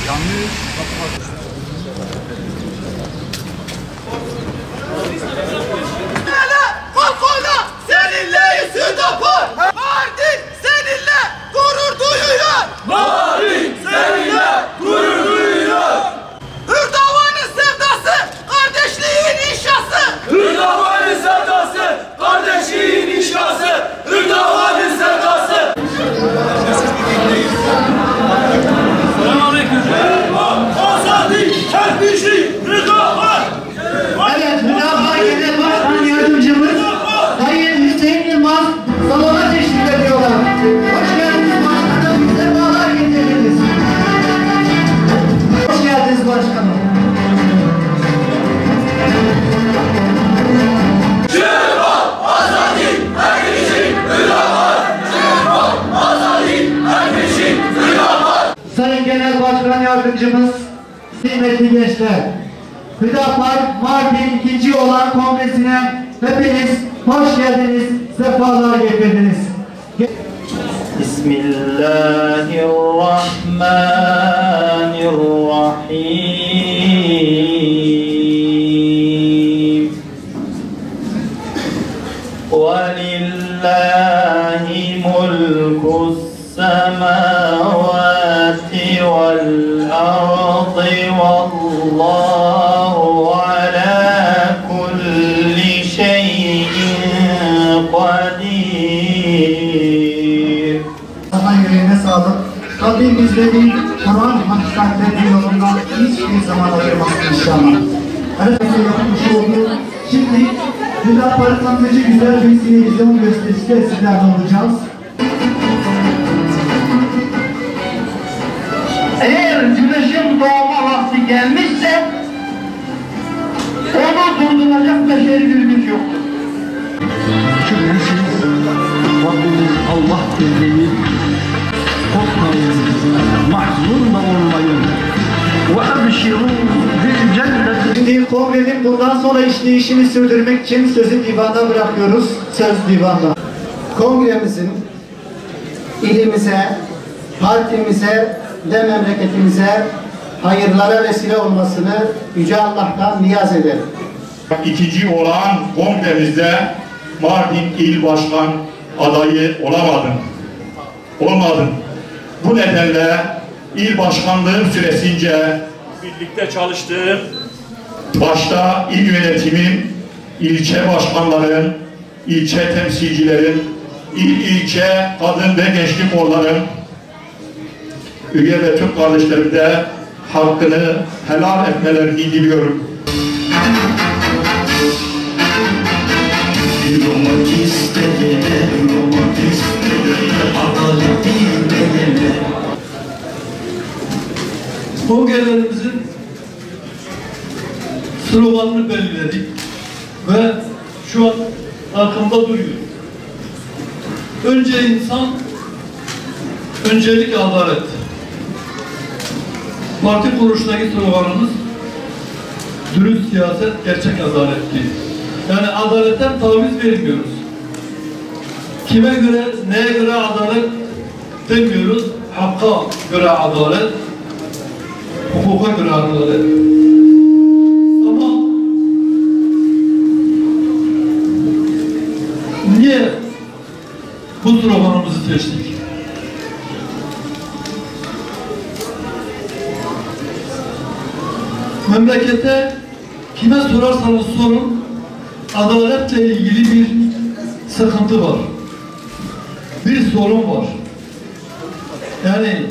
Yanlış. Kol kola seninleyiz Hüdapar. Mardin seninle gurur duyuyor. Mardin seninle gurur duyuyor. Hürdavanın sevdası kardeşliğin inşası. Hürdavanın sevdası kardeşliğin inşası. Hürdavanın sevdası. Selamünaleyküm. Azadi, kerpiçli, Hürdavan. Evet, Hüdapar Genel Başkan Yardımcımız Sayın Hüseyin Yılmaz salona teşrif ediyorlar. Hoş geldiniz başkanım, sefalar getirdiniz. Hoş geldiniz başkanım. Şerefat, azadi, herkesin Hürdavan. Şerefat, azadi, herkesin Hürdavan. Sayın Genel Başkan Yardımcımız, kıymetli gençler, Hüdapar Mardin 2. olan kongresine hepiniz hoş geldiniz, sefalar getirdiniz. Bismillahirrahmanirrahim. Velillahi mulkus semavati vel ardi vallahu ala kulli şeyin kadir. Sana yüreğine sağlık. Rabbim bizleri Kur'an hakikatleri yolundan hiçbir zaman ayırmasın inşallah. Herkese yapmış olduğu şimdi Hüdapar'ın tanıtıcı güzel bir televizyon gösterisiyle sizlerle olacağız. Eğer güneşin doğma vakti gelmişse onu durduracak beşeri bir güç yoktur. Şüphesiz Rabbimiz Allah dediği korkmayın, mahzun da olmayın. وَاَبْشِرُوا بِالْجَنَّةِ. Şimdi kongrenin bundan sonra işleyişini sürdürmek için sözü divana bırakıyoruz. Söz divanda. Kongremizin ilimize, partimize ve memleketimize hayırlara vesile olmasını Yüce Allah'tan niyaz ederim. İkinci olan kongremizde Mardin İl Başkan adayı olmadım. Bu nedenle il başkanlığım süresince birlikte çalıştığım başta il yönetimim, ilçe başkanlarım, ilçe temsilcilerim, ilçe kadın ve gençlik kollarım, üye ve tüm kardeşlerim de hakkını helal etmelerini diliyorum. Kongrelerimizin sloganını belirledik ve şu an aklımda duruyor. Önce insan, öncelik adalet. Parti kuruluşundaki sloganımız dürüst siyaset, gerçek adaletli. Yani adaletten taviz vermiyoruz. Kime göre, neye göre adalet demiyoruz. Hakka göre adalet, hukuka göre adalet. Ama niye bu sloganımızı seçtik? Memlekete kime sorarsanız sorun, adaletle ilgili bir sıkıntı var. Bir sorun var. Yani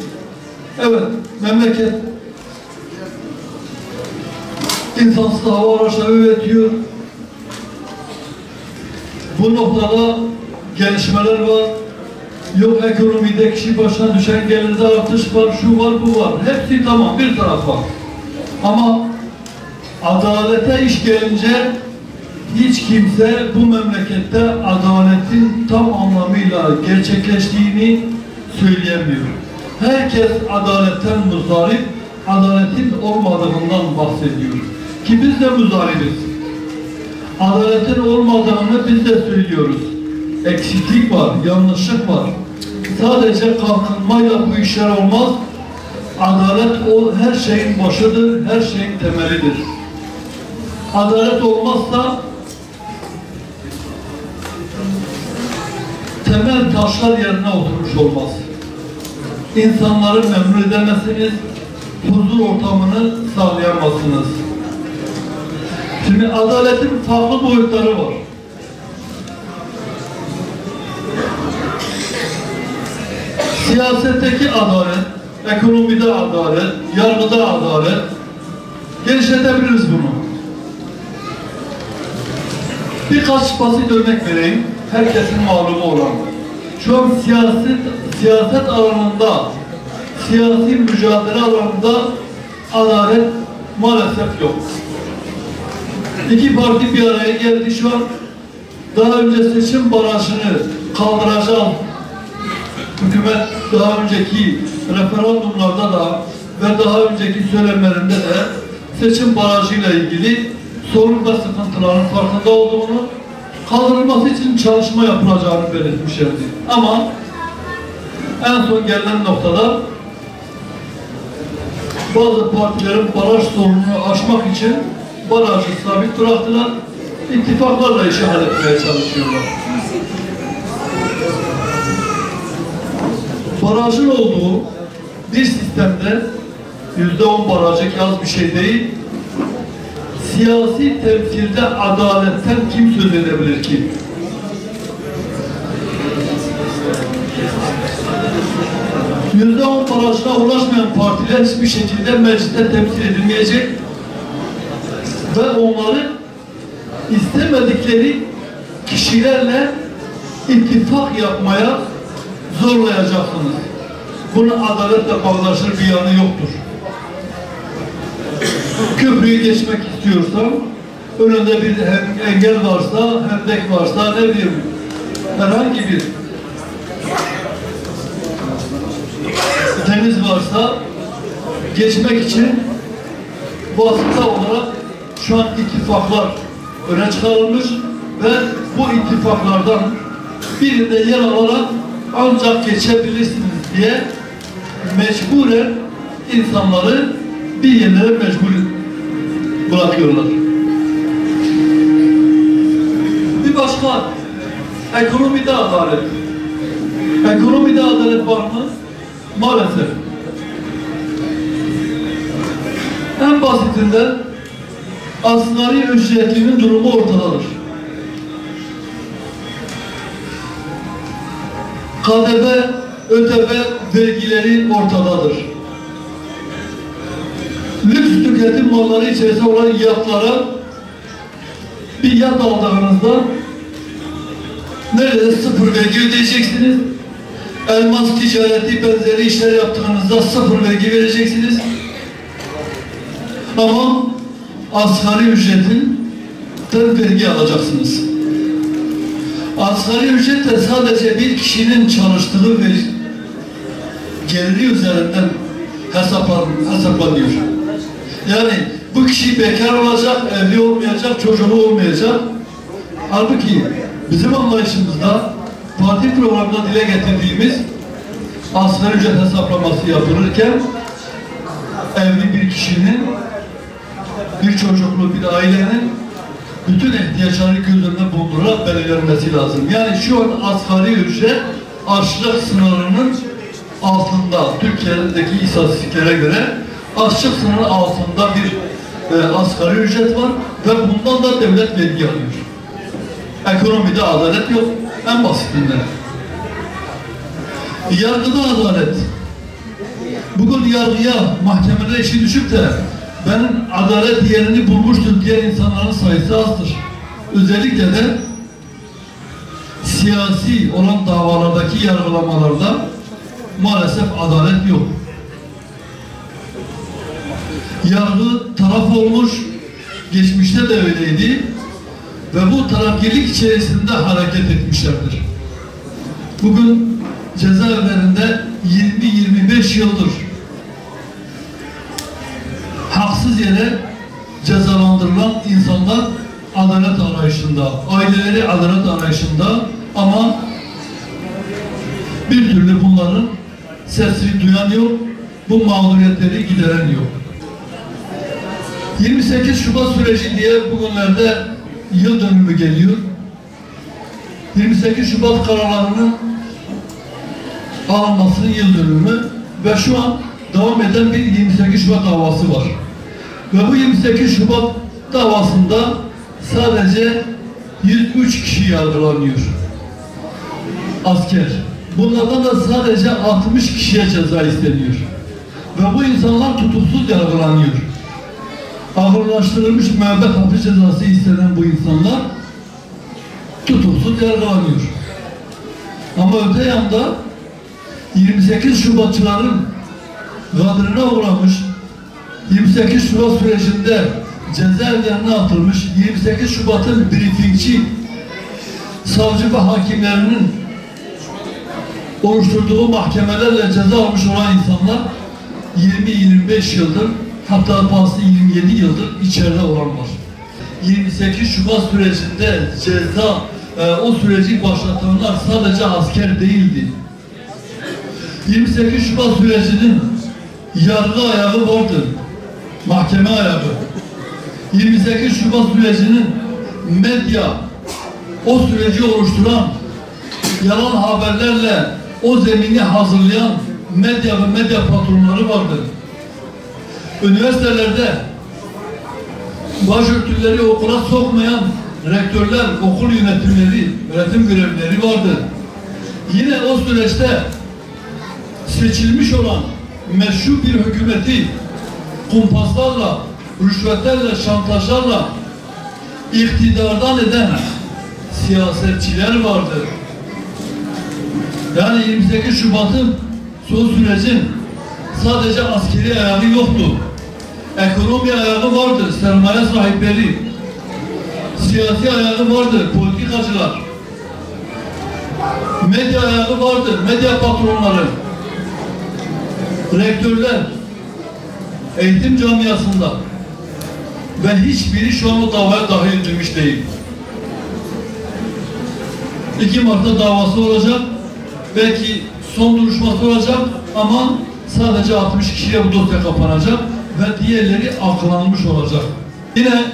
evet, memleket insansız hava araçları üretiyor. Bu noktada gelişmeler var. Yok ekonomide kişi başına düşen gelirde artış var, şu var, bu var. Hepsi tamam, bir tarafa. Ama adalete iş gelince hiç kimse bu memlekette adaletin tam anlamıyla gerçekleştiğini söyleyemiyor. Herkes adaletten muzdarip, adaletin olmadığından bahsediyor. Ki biz de muzdaribiz. Adaletin olmadığını biz de söylüyoruz. Eksiklik var, yanlışlık var. sadece kalkınmayla bu işler olmaz. Adalet o her şeyin başıdır, her şeyin temelidir. Adalet olmazsa temel taşlar yerine oturmuş olmaz. İnsanları memnun edemezsiniz, huzur ortamını sağlayamazsınız. Şimdi adaletin farklı boyutları var. Siyasetteki adalet, ekonomide adalet, yargıda adalet, genişletebiliriz bunu. Birkaç basit örnek vereyim, herkesin malumu olan. Şu an siyaset alanında, siyasi mücadele alanında adalet maalesef yok. İki parti bir araya geldi şu an. Daha önce seçim barajını kaldıracağım. Hükümet daha önceki referandumlarda da ve daha önceki söylemlerinde de seçim barajıyla ilgili sorun ve sıkıntıların farkında olduğunu, kaldırılması için çalışma yapılacağını belirtmişlerdi. Ama en son gelinen noktada bazı partilerin baraj sorununu aşmak için barajı sabit bıraktılar, ittifaklarla işi halletmeye çalışıyorlar. Barajın olduğu bir sistemde %10 barajı az bir şey değil, siyasi temsilde adaletten kim söz edebilir ki? %10 barajına ulaşmayan partiler hiçbir şekilde mecliste temsil edilmeyecek ve onları istemedikleri kişilerle ittifak yapmaya zorlayacaksınız. Bunun adaletle bağdaşır bir yanı yoktur. Köprüyü geçmek istiyorsam, önünde bir engel varsa, hendek varsa, ne bileyim, herhangi bir deniz varsa, geçmek için vasıta olarak şu an ittifaklar öne çıkarılmış ve bu ittifaklardan birinde yer alarak ancak geçebilirsiniz diye mecburen insanları bir yerlere mecbur bırakıyorlar. Bir başka, ekonomide adalet. Ekonomide adalet var mı? Maalesef. En basitinden asgari ücretlinin durumu ortadadır. KDV, ÖTV vergileri ortadadır. Lüks tüketim malları içerisinde olan yatlara bir yat aldığınızda neredeyse sıfır vergi ödeyeceksiniz. Elmas ticareti benzeri işler yaptığınızda sıfır vergi vereceksiniz. Ama asgari ücretin vergi alacaksınız. Asgari ücret de sadece bir kişinin çalıştığı ve geliri üzerinden hesaplanıyor. Yani bu kişi bekar olacak, evli olmayacak, çocuğu olmayacak. Halbuki bizim anlayışımızda parti programında dile getirdiğimiz asgari ücret hesaplaması yapılırken evli bir kişinin, bir çocuklu bir ailenin bütün ihtiyaçları göz önüne bulundurarak belirlenmesi lazım. Yani şu an asgari ücret açlık sınırının altında, Türkiye'deki istatistiklere göre açlık sınırının altında bir asgari ücret var ve bundan da devlet vergi alıyor. Ekonomide adalet yok, en basitinden. Yargıda adalet. Bugün yargıya, mahkemelere işi düşüp de benim adalet yerini bulmuştur diyen insanların sayısı azdır. Özellikle de siyasi olan davalardaki yargılamalarda maalesef adalet yok. Yargı taraf olmuş, geçmişte de öyleydi ve bu tarafgirlik içerisinde hareket etmişlerdir. Bugün cezaevlerinde 20-25 yıldır haksız yere cezalandırılan insanlar adalet arayışında, aileleri adalet arayışında ama bir türlü bunların sesini duyan yok, bu mağduriyetleri gideren yok. 28 Şubat süreci diye bugünlerde yıl dönümü geliyor. 28 Şubat kararlarının alınmasının yıl dönümü ve şu an devam eden bir 28 Şubat davası var. Ve bu 28 Şubat davasında sadece 103 kişi yargılanıyor. Asker. Bunlardan da sadece 60 kişiye ceza isteniyor. Ve bu insanlar tutuksuz yargılanıyor. Ağırlaştırılmış müebbet hapis cezası istenen bu insanlar tutuksuz yargılanıyor. Ama öte yanda 28 Şubatçıların gadrına uğramış, 28 Şubat sürecinde cezaevlerine atılmış, 28 Şubat'ın briefingçi savcı ve hakimlerinin oluşturduğu mahkemelerle ceza almış olan insanlar 20-25 yıldır, hatta bazı 27 yıldır içeride olan var. 28 Şubat sürecinde ceza, o süreci başlatanlar sadece asker değildi. 28 Şubat sürecinin yargı ayağı vardı, mahkeme ayağı. 28 Şubat sürecinin medya, o süreci oluşturan, yalan haberlerle o zemini hazırlayan medya ve medya patronları vardı. Üniversitelerde başörtüleri okula sokmayan rektörler, okul yönetimleri, öğretim görevlileri vardı. Yine o süreçte seçilmiş olan meşru bir hükümeti kumpaslarla, rüşvetlerle, şantajlarla iktidardan eden siyasetçiler vardı. Yani 28 Şubat'ın son sürecin sadece askeri ayağı yoktu. Ekonomi ayağı vardı, sermaye sahipleri, siyasi ayağı vardı, politikacılar, medya ayağı vardı, medya patronları, rektörler, eğitim camiasında ve hiçbiri şu an o davaya dahil edilmiş değil. 2 Mart'ta davası olacak, belki son duruşması olacak ama sadece 60 kişiye bu dosya kapanacak ve diğerleri aklanmış olacak. Yine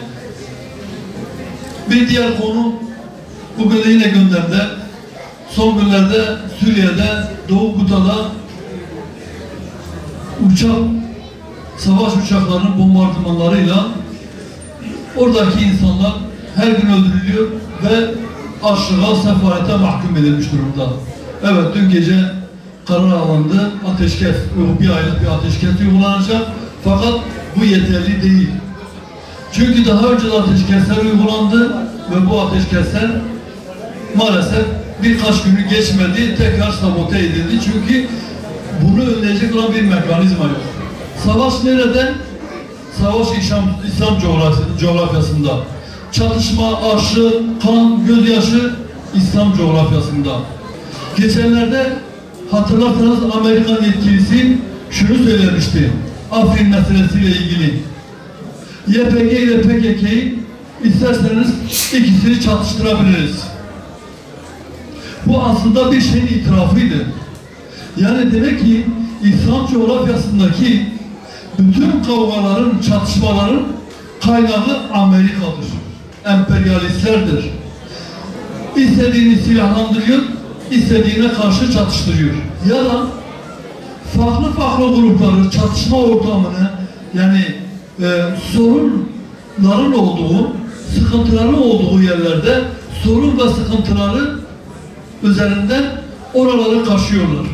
bir diğer konu bugün de yine gündemde. Son günlerde Suriye'de, Doğu Guta'da savaş uçaklarının bombardımanlarıyla oradaki insanlar her gün öldürülüyor ve açlığa, sefalete mahkum edilmiş durumda. Evet, dün gece karar alındı, ateşkes, bir aylık bir ateşkes uygulanacak. Fakat bu yeterli değil. Çünkü daha önce de ateşkesler uygulandı ve bu ateşkesler maalesef birkaç günü geçmedi, tekrar sabote edildi. Çünkü bunu önleyecek olan bir mekanizma yok. Savaş nerede? Savaş İslam coğrafyasında. Çatışma, aşı, kan, gözyaşı İslam coğrafyasında. Geçenlerde hatırlarsanız Amerikan yetkilisi şunu söylemişti. Afrin meselesiyle ilgili. YPG ile PKK'yi isterseniz ikisini çatıştırabiliriz. Bu aslında bir şeyin itirafıydı. Yani demek ki İslam coğrafyasındaki bütün kavgaların, çatışmaların kaynağı Amerika'dır. Emperyalistlerdir. İstediğini silahlandırıyor, istediğine karşı çatıştırıyor. Ya da farklı grupları, çatışma ortamını, yani sorunların olduğu, sıkıntıların olduğu yerlerde sorun ve sıkıntıları üzerinden oraları kaşıyorlar.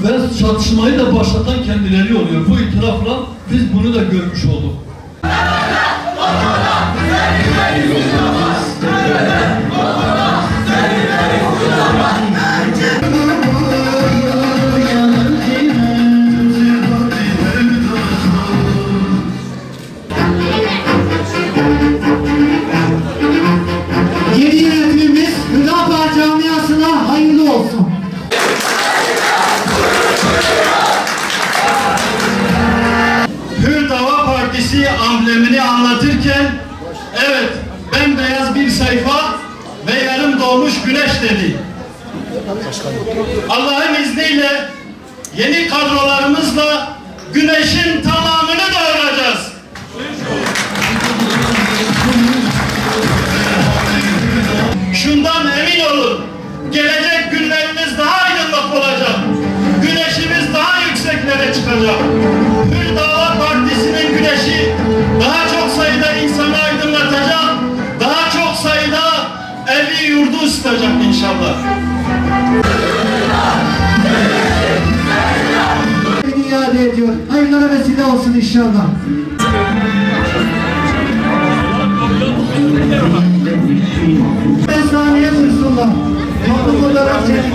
Ve çatışmayı da başlatan kendileri oluyor. Bu itirafla biz bunu da görmüş olduk. Yeni yönetimimiz Hüdapar camiasına hayırlı olsun. Hür Dava Partisi amblemini anlatırken evet bembeyaz bir sayfa ve yarım doğmuş güneş dedi. Allah'ın izniyle yeni kadrolarımızla güneşin tamamını doğuracağız. Şundan emin olun, gelecek günlerimiz daha aydınlık olacak. Güneşimiz daha yükseklere çıkacak. Hür Dava Partisi'nin güneşi daha çok sayıda insanı aydınlatacak, daha çok sayıda evi yurdu ısıtacak inşallah. İade ediyor. Hayırlara vesile olsun inşallah. Saniye Fırsullah. Toplum olarak senin